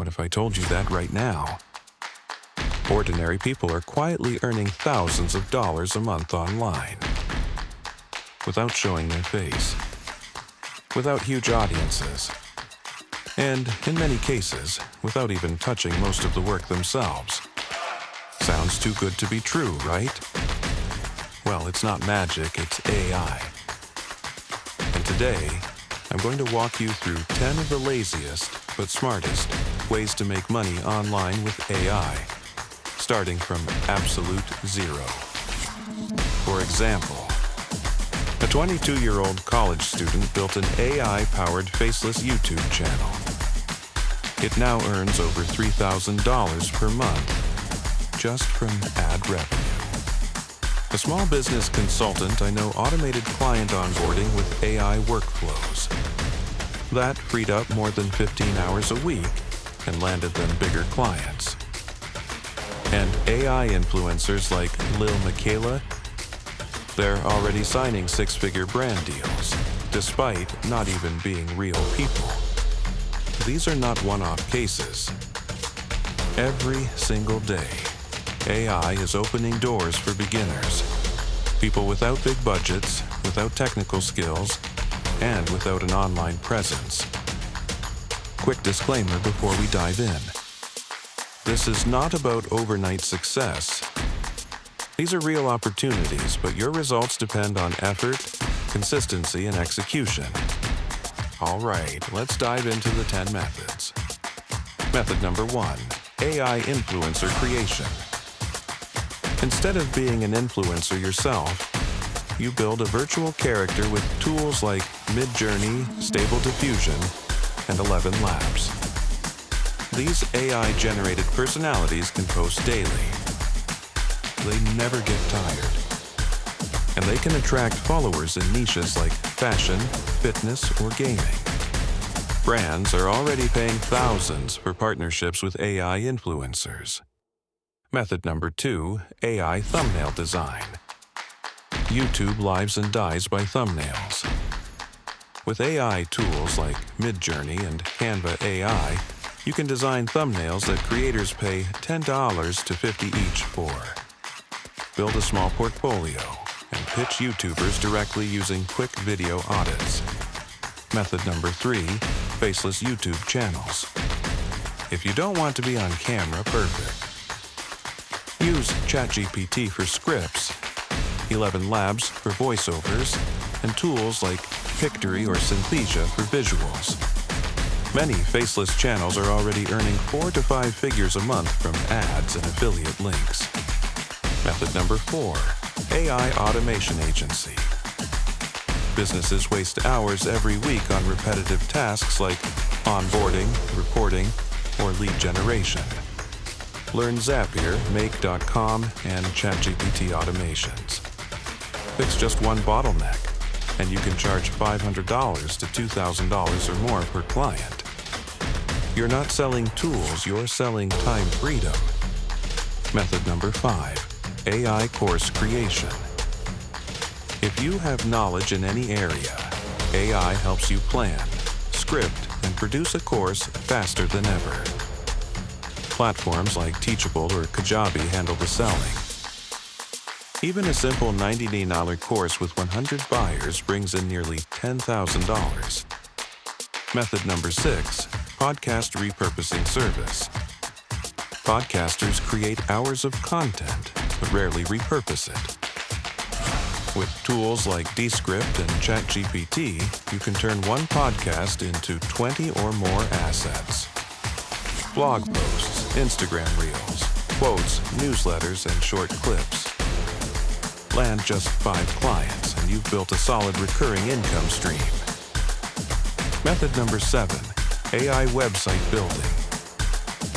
What if I told you that right now? Ordinary people are quietly earning thousands of dollars a month online, without showing their face, without huge audiences, and in many cases, without even touching most of the work themselves. Sounds too good to be true, right? Well, it's not magic, it's AI. And today, I'm going to walk you through 10 of the laziest but smartest ways to make money online with AI, starting from absolute zero. For example, a 22-year-old college student built an AI-powered Faceless YouTube channel. It now earns over $3,000 per month, just from ad revenue. A small business consultant, I know automated client onboarding with AI workflows. That freed up more than 15 hours a week and landed them bigger clients. And AI influencers like Lil Michaela, they're already signing six-figure brand deals, despite not even being real people. These are not one-off cases. Every single day, AI is opening doors for beginners, people without big budgets, without technical skills, and without an online presence. Quick disclaimer before we dive in. This is not about overnight success. These are real opportunities, but your results depend on effort, consistency, and execution. All right, let's dive into the 10 methods. Method number 1, AI influencer creation. Instead of being an influencer yourself, you build a virtual character with tools like Midjourney, Stable Diffusion, and 11 Labs. These AI-generated personalities can post daily. They never get tired. And they can attract followers in niches like fashion, fitness, or gaming. Brands are already paying thousands for partnerships with AI influencers. Method number 2, AI thumbnail design. YouTube lives and dies by thumbnails. With AI tools like Midjourney and Canva AI, you can design thumbnails that creators pay $10 to $50 each for. Build a small portfolio and pitch YouTubers directly using quick video audits. Method number 3, faceless YouTube channels. If you don't want to be on camera, perfect. Use ChatGPT for scripts, 11 Labs for voiceovers, and tools like Pictory or Synthesia for visuals. Many faceless channels are already earning 4 to 5 figures a month from ads and affiliate links. Method number 4, AI automation agency. Businesses waste hours every week on repetitive tasks like onboarding, reporting, or lead generation. Learn Zapier, Make.com, and ChatGPT automations. Fix just one bottleneck, and you can charge $500 to $2,000 or more per client. You're not selling tools, you're selling time freedom. Method number 5, AI course creation. If you have knowledge in any area, AI helps you plan, script, and produce a course faster than ever. Platforms like Teachable or Kajabi handle the selling. Even a simple $99 course with 100 buyers brings in nearly $10,000. Method number 6, podcast repurposing service. Podcasters create hours of content, but rarely repurpose it. With tools like Descript and ChatGPT, you can turn one podcast into 20 or more assets. Blog posts, Instagram reels, quotes, newsletters, and short clips. Land just 5 clients, and you've built a solid recurring income stream. Method number 7, AI website building.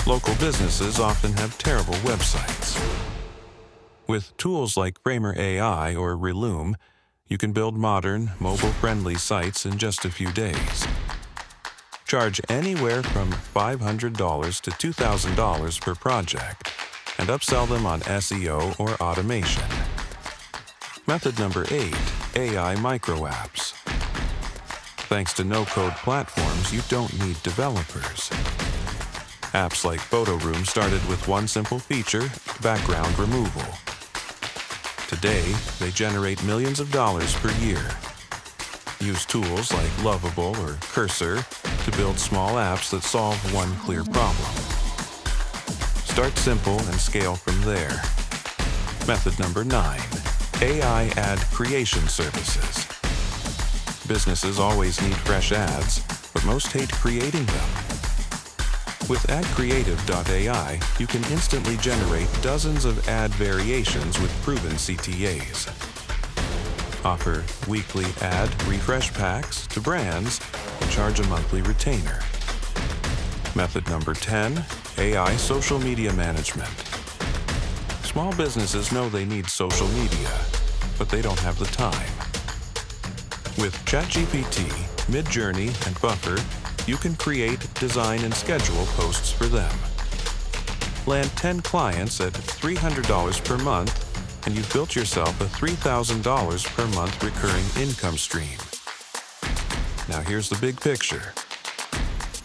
Local businesses often have terrible websites. With tools like Framer AI or Relume, you can build modern, mobile-friendly sites in just a few days. Charge anywhere from $500 to $2,000 per project, and upsell them on SEO or automation. Method number 8, AI micro apps. Thanks to no-code platforms, you don't need developers. Apps like Photo Room started with one simple feature, background removal. Today, they generate millions of dollars per year. Use tools like Lovable or Cursor to build small apps that solve one clear problem. Start simple and scale from there. Method number 9, AI ad creation services. Businesses always need fresh ads, but most hate creating them. With AdCreative.ai, you can instantly generate dozens of ad variations with proven CTAs. Offer weekly ad refresh packs to brands and charge a monthly retainer. Method number 10, AI social media management. Small businesses know they need social media, but they don't have the time. With ChatGPT, Midjourney, and Buffer, you can create, design, and schedule posts for them. Land 10 clients at $300 per month, and you've built yourself a $3,000 per month recurring income stream. Now here's the big picture.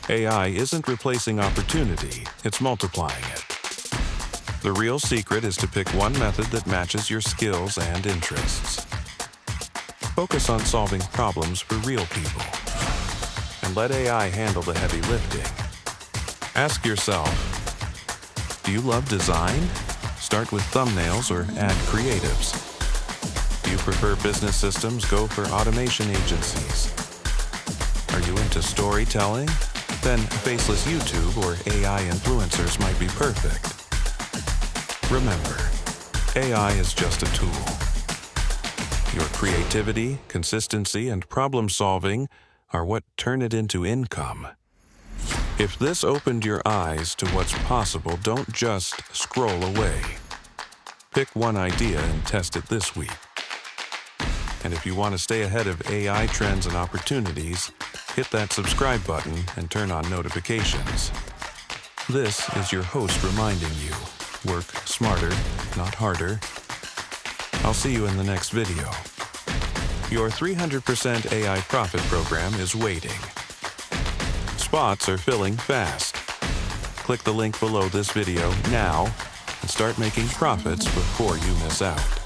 AI isn't replacing opportunity, it's multiplying it. The real secret is to pick one method that matches your skills and interests. Focus on solving problems for real people, and let AI handle the heavy lifting. Ask yourself, do you love design? Start with thumbnails or ad creatives. Do you prefer business systems? Go for automation agencies. Are you into storytelling? Then Faceless YouTube or AI influencers might be perfect. Remember, AI is just a tool. Your creativity, consistency, and problem-solving are what turn it into income. If this opened your eyes to what's possible, don't just scroll away. Pick one idea and test it this week. And if you want to stay ahead of AI trends and opportunities, hit that subscribe button and turn on notifications. This is your host reminding you, work smarter, not harder. I'll see you in the next video. Your 300% AI profit program is waiting. Spots are filling fast. Click the link below this video now and start making profits before you miss out.